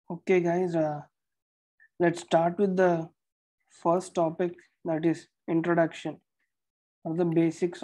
Okay, guys, let's start with the first topic, that is introduction or the basics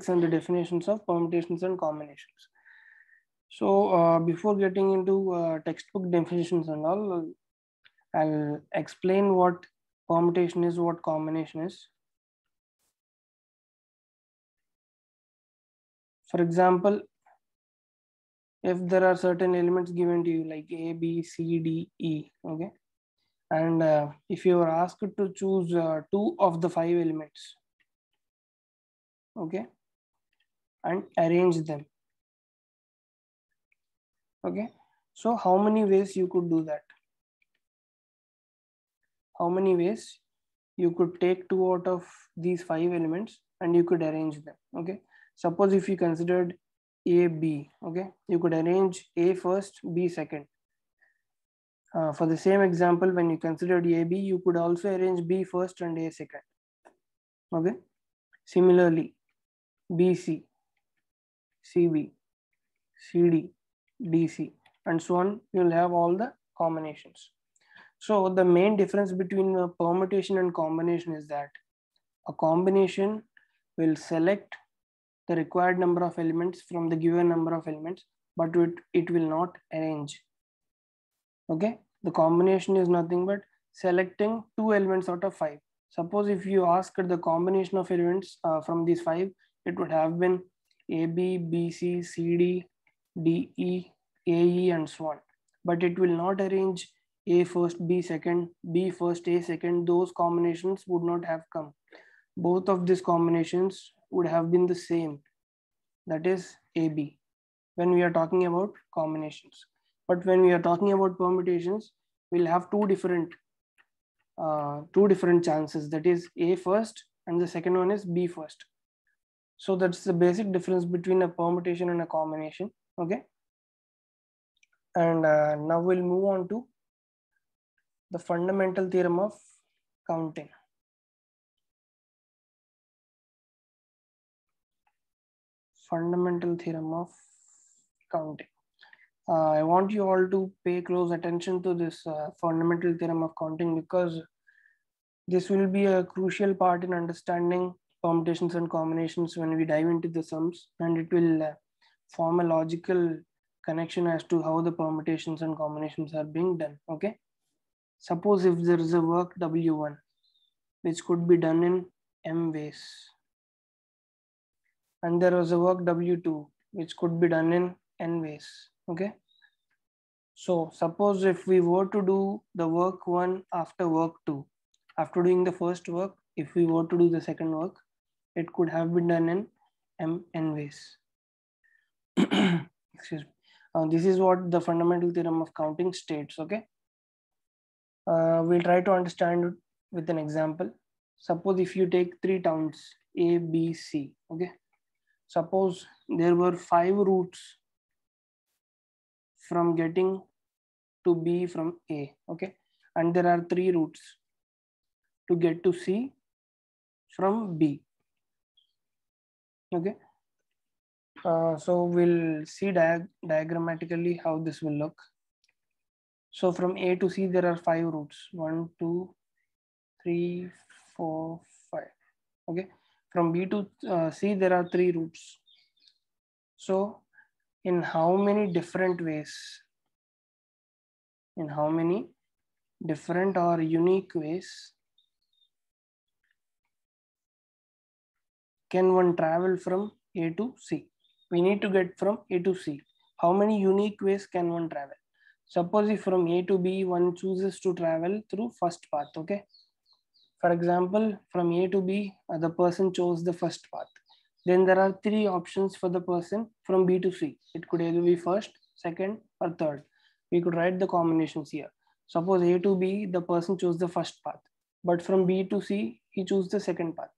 and the definitions of permutations and combinations. So, before getting into textbook definitions and all, I'll explain what permutation is, what combination is. For example, if there are certain elements given to you like A, B, C, D, E, okay, and if you are asked to choose two of the five elements, okay, and arrange them, okay, so how many ways you could do that? How many ways you could take two out of these five elements and you could arrange them? Okay, suppose if you considered A, B, okay, you could arrange A first, B second. For the same example, when you considered A, B, you could also arrange B first and A second. Okay, similarly, BC, CB, CD, DC, and so on, you'll have all the combinations. So the main difference between a permutation and combination is that a combination will select the required number of elements from the given number of elements, but it will not arrange. Okay, the combination is nothing but selecting two elements out of five. Suppose if you asked the combination of elements from these five, it would have been AB, BC, CD, DE, AE, and so on. But it will not arrange A first, B second, B first, A second. Those combinations would not have come. Both of these combinations would have been the same, that is AB, when we are talking about combinations. But when we are talking about permutations, we'll have two different chances, that is A first and the second one is B first. So that's the basic difference between a permutation and a combination. Okay, and now we'll move on to the fundamental theorem of counting. Fundamental theorem of counting. I want you all to pay close attention to this fundamental theorem of counting, because this will be a crucial part in understanding permutations and combinations when we dive into the sums, and it will form a logical connection as to how the permutations and combinations are being done. Okay, suppose if there is a work W1 which could be done in M ways, and there was a work W2 which could be done in N ways. Okay, so suppose if we were to do the work 1 after work 2, after doing the first work, if we were to do the second work, it could have been done in Mn ways. Excuse me. This is what the fundamental theorem of counting states. Okay, we'll try to understand it with an example. Suppose if you take three towns A, B, C. Okay, suppose there were 5 routes from getting to B from A. Okay, and there are 3 routes to get to C from B. Okay, so we'll see diagrammatically how this will look. So from A to C there are 5 routes, 1, 2, 3, 4, 5. Okay, from B to C there are 3 routes. So in how many different ways, in how many different or unique ways can one travel from A to C? We need to get from A to C. How many unique ways can one travel? Suppose if from A to B one chooses to travel through first path. Okay, for example, from A to B the person chose the first path. Then there are 3 options for the person from B to C. It could either be first, second, or third. We could write the combinations here. Suppose A to B the person chose the first path, but from B to C he chose the second path.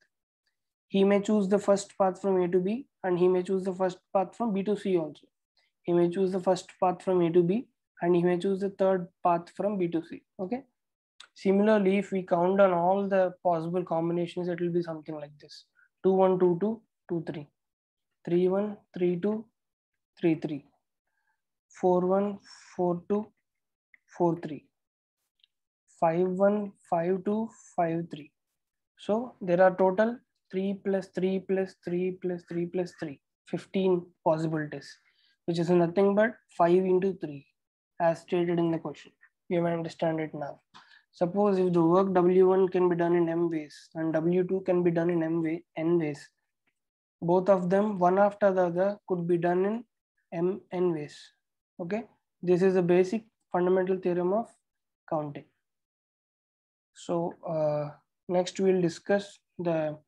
He may choose the first path from A to B, and he may choose the first path from B to C also. He may choose the first path from A to B, and he may choose the third path from B to C. Okay. Similarly, if we count on all the possible combinations, it will be something like this: 2 1 2 2 2 3, 3 1 3 2 3 3, 4 1 4 2 4, 3. 5, 1, 5, 2, 5, 3. So there are total 3 plus 3 plus 3 plus 3 plus 3. 15 possibilities, which is nothing but 5 into 3 as stated in the question. You may understand it now. Suppose if the work W1 can be done in M ways and W2 can be done in N ways, both of them one after the other could be done in N ways. Okay, this is a basic fundamental theorem of counting. So next we'll discuss the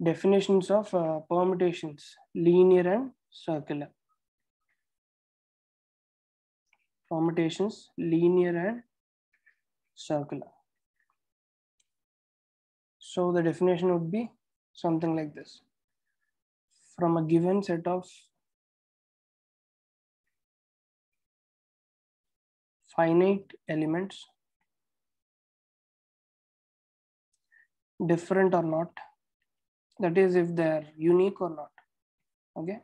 definitions of permutations, linear and circular. Permutations, linear and circular. So the definition would be something like this. From a given set of finite elements, different or not, that is if they're unique or not, okay,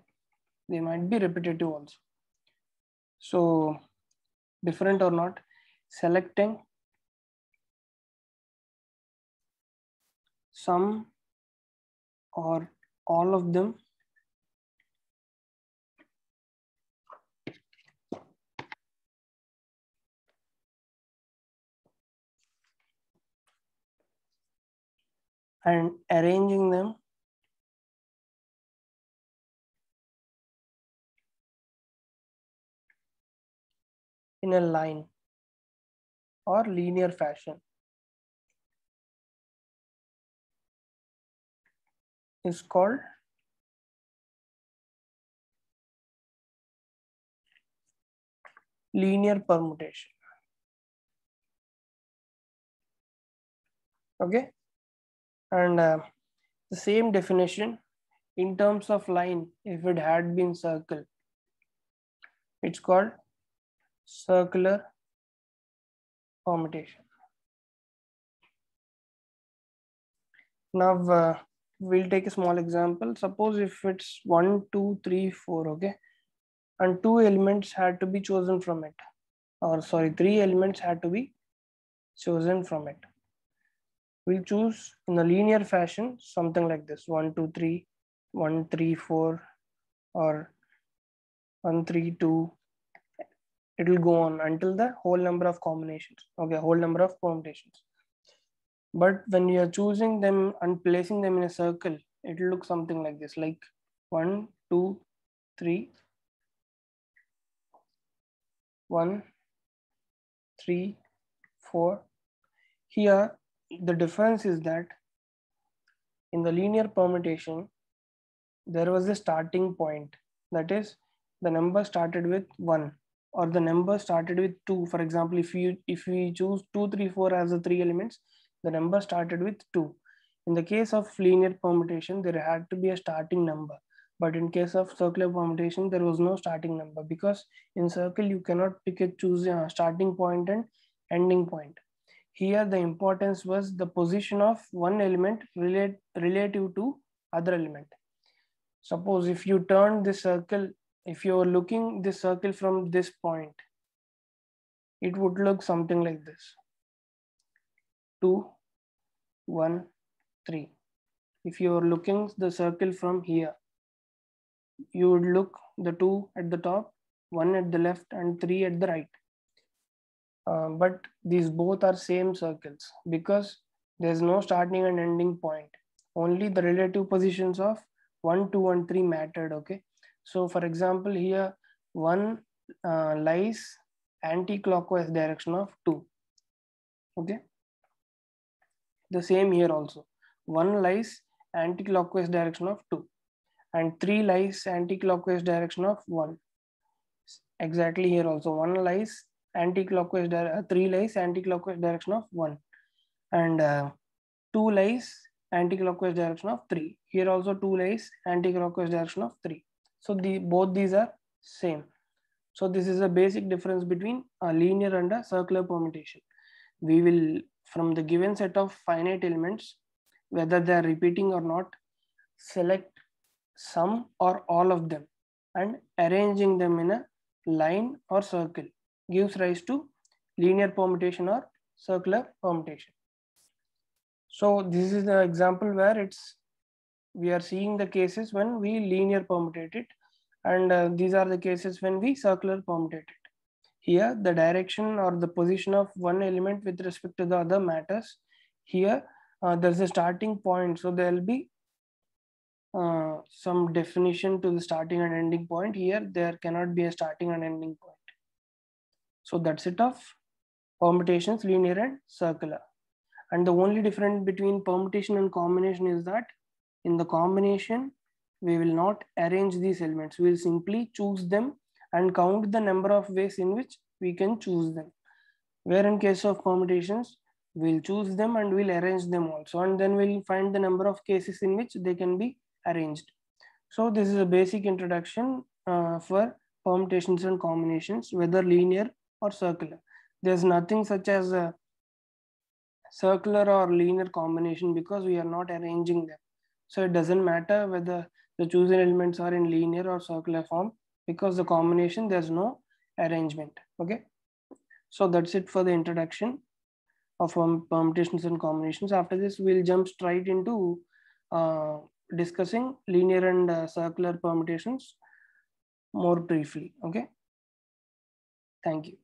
they might be repetitive also. So different or not, selecting some or all of them and arranging them in a line or linear fashion is called linear permutation. Okay, and the same definition in terms of line, if it had been circle, it's called circular permutation. Now we'll take a small example. Suppose if it's 1, 2, 3, 4, okay, and 2 elements had to be chosen from it, or sorry, 3 elements had to be chosen from it. We'll choose in a linear fashion something like this: 1, 2, 3, 1, 3, 4, or 1, 3, 2. It will go on until the whole number of combinations, okay, whole number of permutations. But when you are choosing them and placing them in a circle, it will look something like this, like 1, 2, 3, 1, 3, 4. Here, the difference is that in the linear permutation, there was a starting point. That is, the number started with 1 or the number started with 2. For example, if we choose 2, 3, 4 as the 3 elements, the number started with 2. In the case of linear permutation, there had to be a starting number. But in case of circular permutation, there was no starting number, because in circle you cannot choose a starting point and ending point. Here the importance was the position of one element relative to other element. Suppose if you turn this circle, if you are looking this circle from this point, it would look something like this: 2, 1, 3. If you are looking the circle from here, you would look the 2 at the top, 1 at the left, and 3 at the right. But these both are same circles because there's no starting and ending point. Only the relative positions of 1, 2, and 3 mattered. Okay. So for example, here 1 lies anti-clockwise direction of 2. Okay. The same here also. 1 lies anti-clockwise direction of 2. And 3 lies anti-clockwise direction of 1. Exactly here also. 1 lies anti-clockwise, 3 lies anti-clockwise direction of 1. And 2 lies anti-clockwise direction of 3. Here also 2 lies anti-clockwise direction of 3. So both these are same. So this is a basic difference between a linear and a circular permutation. We will, from the given set of finite elements, whether they are repeating or not, select some or all of them and arranging them in a line or circle gives rise to linear permutation or circular permutation. So this is the example where we are seeing the cases when we linear permutate it, and these are the cases when we circular permutate it. Here, the direction or the position of one element with respect to the other matters. Here, there's a starting point, so there will be some definition to the starting and ending point. Here, there cannot be a starting and ending point. So that's it of permutations, linear and circular. And the only difference between permutation and combination is that in the combination, we will not arrange these elements. We will simply choose them and count the number of ways in which we can choose them. Where in case of permutations, we'll choose them and we'll arrange them also. And then we'll find the number of cases in which they can be arranged. So this is a basic introduction for permutations and combinations, whether linear or circular. There's nothing such as a circular or linear combination because we are not arranging them. So it doesn't matter whether the chosen elements are in linear or circular form, because the combination, there's no arrangement. Okay. So that's it for the introduction of permutations and combinations. After this, we'll jump straight into discussing linear and circular permutations more briefly. Okay. Thank you.